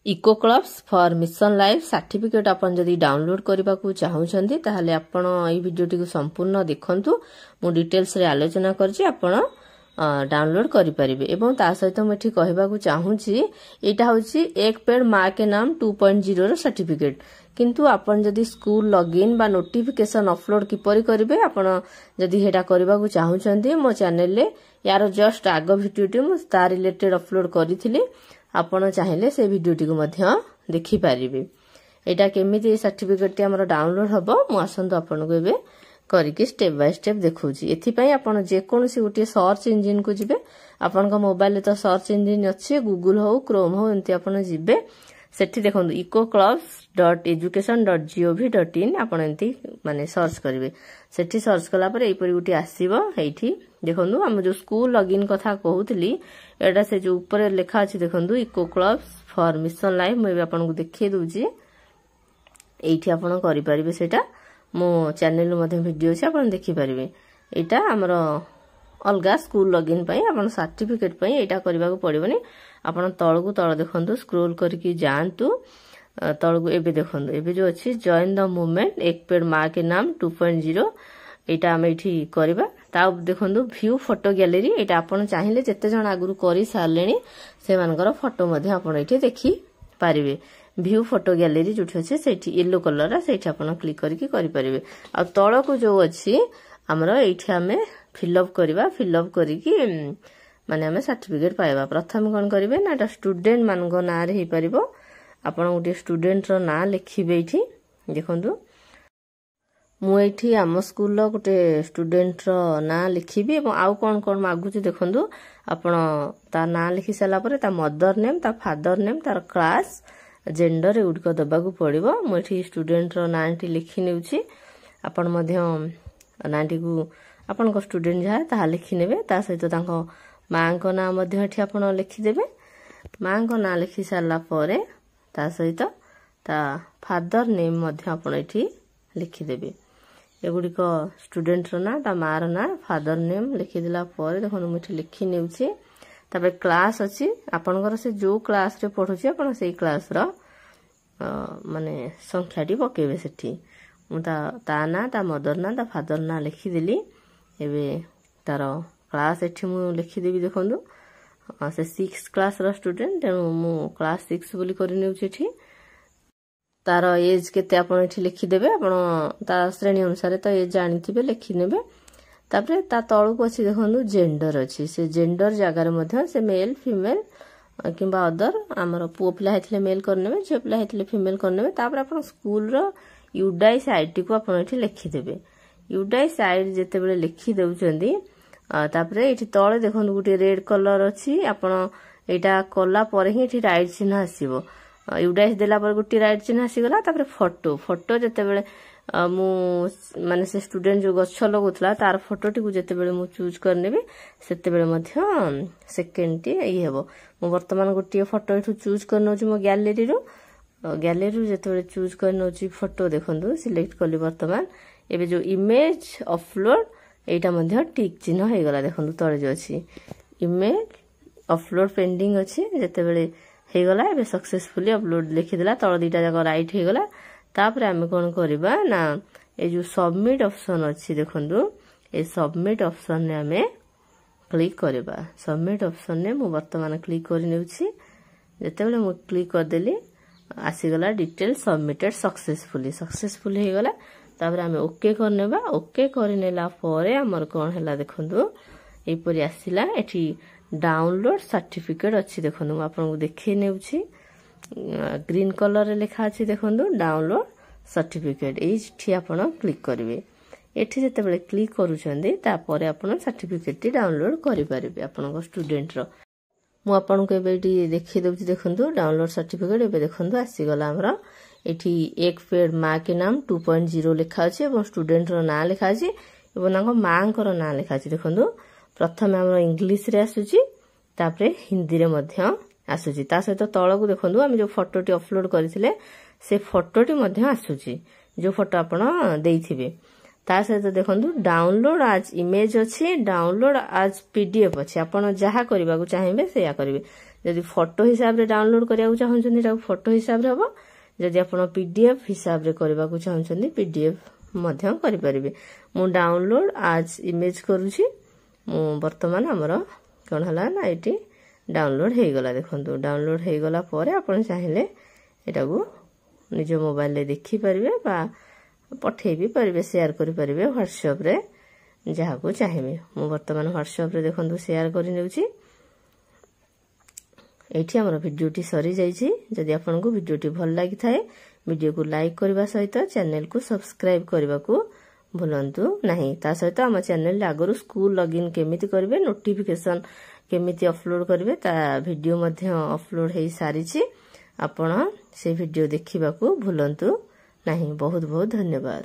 Eco clubs for mission life certificate आपण जदि download करबा को चाहउछंती ताहले आपण ई वीडियोटी को संपूर्ण देखंतु मु डिटेल्स रे आलोचना करछि आपण डाउनलोड करि परिबे एवं ता सहित मठी कहबा को चाहूछि एटा होछि एक पेड मां के नाम 2.0 रो सर्टिफिकेट किंतु आपण जदि स्कूल लॉगिन बा नोटिफिकेशन अपलोड किपरि करिवे आपण जदि हेटा करबा को चाहउछंती मो चैनल रे यार जस्ट आग वीडियोटी मु ता रिलेटेड अपलोड करिथिली आपण चाहिले से वीडियोटी को मध्य देखि पारिबे एटा केमिति सर्टिफिकेट टी हमर डाउनलोड हबो मु आसंतो आपण को एबे करिकि स्टेप बाय स्टेप देखौछि एथि पई आपण जे कोनसी गुटे सर्च इंजन को जिबे आपण को मोबाइल तो सर्च इंजन अछि गूगल हो क्रोम हो एंति आपण जिबे सेठी देखंतु ecoclubs.education.gov.in आपण एंति माने सर्च करिवे सेठी सर्च कला पर एई परि गुटे आसीबो एठी देखंतु हम जो स्कूल लॉगिन कथा कहउतली एटा से जो ऊपर लिखा अछि देखंतु eco clubs for mission life मैं आपण को देखै दोछि एठी आपण करि परिबे सेटा मो चैनल मध्ये वीडियो छै आपण देखि परिबे एटा हमरो अलगा स्कूल लॉगिन पई आपण सर्टिफिकेट पई एटा करबा को पड़िबनी आपण तळगु तळ देखंतु स्क्रॉल करके जानतु तळगु एबे देखंतु एबे जो अछि जॉइन द मूवमेंट एक पेड मां के नाम 2.0 एटा हम एठी करबा ता देखंतु व्यू फोटो गैलरी एटा आपण चाहिले जते जण आगुरु करि सारलेनी से मानकर फोटो मध्ये आपण एठी देखि पारिबे व्यू फोटो गैलरी जोठी अछि सेठी येलो कलर रा सेठी आपण क्लिक करके करि परिबे आ तळ को जो अछि हमरो एठी हमें फिल अप करिकी माने हमें सर्टिफिकेट पाइबा प्रथम कोन करिवे ना स्टूडेंट मानगो ना रे हे परिबो आपण गुटे स्टूडेंट रो ना लिखिबे एठी देखंतु मु एठी आम स्कूल लो गुटे स्टूडेंट रो ना लिखिबे एवं आउ कोन कोन मागुची देखंतु आपण ता ना लिखि सला परे ता मदर नेम ता फादर नेम तार क्लास जेंडर एउडको दबागु पड़िबो मु एठी स्टूडेंट रो नांटी लिखि नेउची आपण मध्य नांटी को आपण को स्टूडेंट जा ता लिखि नेबे ता सहित ताको मां को ना मध्य एठी आपण लिखि देबे मां को ना लिखि सला परे ता सहित ता फादर नेम मध्य आपण एठी लिखि देबे एगुडी को स्टूडेंट रो ना ता मार ना फादर नेम लिखि दिला परे देखन मु एठी लिखि नेउची तबे क्लास अछि आपनकर से जो क्लास रे पढुची आपण सेई क्लास रो माने संख्याटी पकेबे सेठी मु ता ना ता मदर ना ता फादर ना लिखि देली एबे तारो क्लास एठी मु लिखि देबी देखंदु से 6 क्लास रो स्टूडेंट मु क्लास 6 बोली करि नेउची एठी तार एज केते आपण एठी लिखि देबे आपण ता श्रेणी अनुसार तो एज जानिथिबे लिखि नेबे तापरे ता तळु को अछि देखंदु जेंडर अछि से जेंडर जागा रे मध्ये से मेल फीमेल किबा अदर हमर पुओ पिला हेतले मेल करनेबे जे पिला हेतले फीमेल करनेबे तापरे आपण स्कूल रो यूडाइस आईडी को आपण एठी लिखि देबे यूडाइस आईडी जते बेले लिखि देउचंदी तापरे एठी तळे देखंदु गुटे रेड कलर अछि आपण एटा कोला परे ही एठी राइट चिन्ह आसीबो यूडाइस देला पर गुटी राइट चिन्ह आसी गला तापरे फोटो जते बेले मु माने से स्टूडेंट जो गछ लगुतला तार फोटोटी को जते बेले मु चूज करनेबे सेते बेले मध्य सेकेंड टी एई हेबो मु वर्तमान गुटी फोटो एठु चूज करनो छि मो गैलरी रो जते बेले चूज करनो छि फोटो देखंदु सिलेक्ट करली वर्तमान एबे जो इमेज अपलोड एटा मध्य टिक चिन्ह हे गला देखंदु तळे जो अछि इमेज अपलोड पेंडिंग अछि जते बेले हे गला एबे सक्सेसफुली अपलोड लिखि दिला तळ दीटा जाक राइट हे गला तापर हम कोन करबा ना ए जो सबमिट ऑप्शन अछि देखंदु ए सबमिट ऑप्शन ने हमें क्लिक करबा सबमिट ऑप्शन ने मु वर्तमान क्लिक करि नेउछि जते बेले मु क्लिक कर देली आसी गला डिटेल सबमिटेड सक्सेसफुली हे गला तापर हम ओके करनेबा ओके करिनेला परे हमर कोन हला देखंदु ए परि आसीला एठी डाउनलोड सर्टिफिकेट अछि देखंदु आपन को देखै नेउछि ग्रीन कलर रे लिखा अछि देखंदु डाउनलोड सर्टिफिकेट एठी आपण क्लिक करिवे एठी जते बेले क्लिक करूछंदी ता परे आपण सर्टिफिकेट टी डाउनलोड करि परिबे आपण को स्टूडेंट रो मु आपण को एबेटी देखि दउछि देखंदु डाउनलोड सर्टिफिकेट एबे देखंदु आसी गला हमरा एठी एक पेड मां के नाम 2.0 लिखा अछि एवं स्टूडेंट रो नाम लिखा अछि एवं नाको मां को नाम लिखा अछि देखंदु प्रथम हमरा इंग्लिश रे आसुची तापरे हिंदी रे मध्य आसुची ता सहित तळगु देखंदु हम जो फोटोटी अपलोड करिथिले से फोटोटी मध्य आसुची जो फोटो आपण देइथिबे ता सहित देखंदु डाउनलोड आज इमेज अछि डाउनलोड आज पीडीएफ अछि आपण जहा करबा को चाहिबे सेया करिवे जदि फोटो हिसाब रे डाउनलोड करिया चाहछन एटा फोटो हिसाब रे हबो जदि आपण पीडीएफ हिसाब रे करबा को चाहछन पीडीएफ मध्य करि परिबे मु डाउनलोड आज इमेज करूची मु वर्तमान हमरो कोन हला ना एटी डाउनलोड हे गला देखंतु डाउनलोड हे गला परे आपण चाहिले एटा को निज मोबाइल रे देखि परिबे बा पठे भी परिबे शेयर करि परिबे WhatsApp रे जहा को चाहिबे मु वर्तमान WhatsApp रे देखंतु शेयर करि नेउची एठी हमर भिडियोटी सरी जाईची जदि आपन को भिडियोटी भल लागि थाए वीडियो को लाइक करबा सहित चैनल को सब्सक्राइब करबा को भूलंतु नहीं ता सहित हम चैनल रे आगरु स्कूल लॉगिन केमिति करबे नोटिफिकेशन केमिति अपलोड करबे ता वीडियो मध्ये अपलोड हे सारीची आपण से वीडियो देखिबा को भूलंतु नहीं बहुत बहुत धन्यवाद।